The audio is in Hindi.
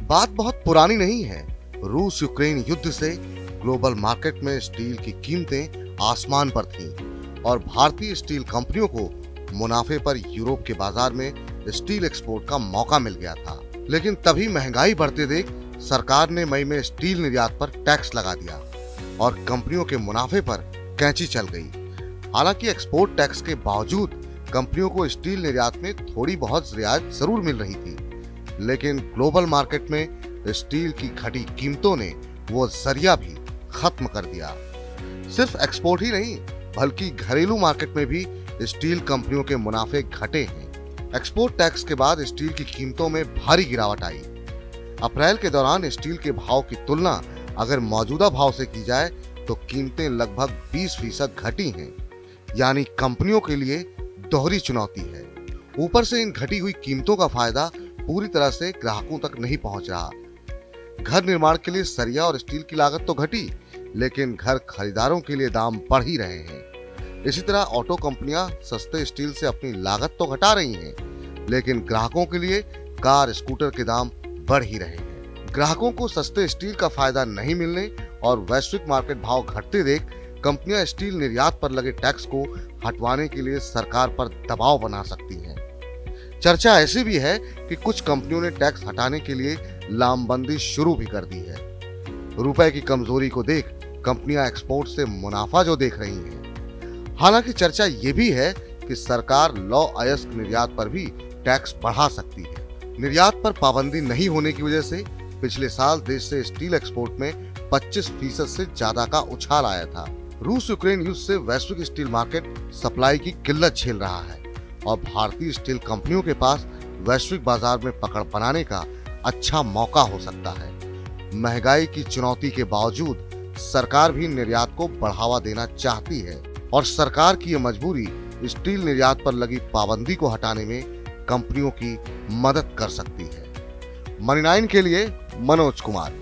बात बहुत पुरानी नहीं है। रूस यूक्रेन युद्ध से ग्लोबल मार्केट में स्टील की कीमतें आसमान पर थीं और भारतीय स्टील कंपनियों को मुनाफे पर यूरोप के बाजार में स्टील एक्सपोर्ट का मौका मिल गया था। लेकिन तभी महंगाई बढ़ते देख सरकार ने मई में स्टील निर्यात पर टैक्स लगा दिया और कंपनियों के मुनाफे पर कैंची चल गई। हालांकि एक्सपोर्ट टैक्स के बावजूद कंपनियों को स्टील निर्यात में थोड़ी बहुत रियायत जरूर मिल रही थी, लेकिन ग्लोबल मार्केट में स्टील की घटी कीमतों ने वो जरिया भी खत्म कर दिया। सिर्फ एक्सपोर्ट ही नहीं बल्कि घरेलू मार्केट में भी स्टील कंपनियों के मुनाफे घटे हैं। एक्सपोर्ट टैक्स के बाद स्टील की कीमतों में भारी गिरावट आई। अप्रैल के दौरान स्टील के भाव की तुलना अगर मौजूदा भाव से की जाए तो कीमतें लगभग 20% घटी हैं, यानी कंपनियों के लिए दोहरी चुनौती है। ऊपर से इन घटी हुई कीमतों का फायदा पूरी तरह से ग्राहकों तक नहीं पहुंच रहा। घर निर्माण के लिए सरिया और स्टील की लागत तो घटी, लेकिन घर खरीदारों के लिए दाम बढ़ ही रहे हैं। इसी तरह ऑटो कंपनियां सस्ते स्टील से अपनी लागत तो घटा रही हैं, लेकिन ग्राहकों के लिए कार स्कूटर के दाम बढ़ ही रहे हैं। ग्राहकों को सस्ते स्टील का फायदा नहीं मिलने और वैश्विक मार्केट भाव घटते देख कंपनियां स्टील निर्यात पर लगे टैक्स को हटवाने के लिए सरकार पर दबाव बना सकती हैं। चर्चा ऐसी भी है कि कुछ कंपनियों ने टैक्स हटाने के लिए लामबंदी शुरू भी कर दी है। रुपए की कमजोरी को देख कंपनियां एक्सपोर्ट से मुनाफा जो देख रही हैं। हालांकि चर्चा ये भी है कि सरकार लौ अयस्क निर्यात पर भी टैक्स बढ़ा सकती है। निर्यात पर पाबंदी नहीं होने की वजह से पिछले साल देश से स्टील एक्सपोर्ट में 25% से ज्यादा का उछाल आया था। रूस यूक्रेन युद्ध से वैश्विक स्टील मार्केट सप्लाई की किल्लत झेल रहा है और भारतीय स्टील कंपनियों के पास वैश्विक बाजार में पकड़ बनाने का अच्छा मौका हो सकता है। महंगाई की चुनौती के बावजूद सरकार भी निर्यात को बढ़ावा देना चाहती है और सरकार की यह मजबूरी स्टील निर्यात पर लगी पाबंदी को हटाने में कंपनियों की मदद कर सकती है। मनी 9 के लिए मनोज कुमार।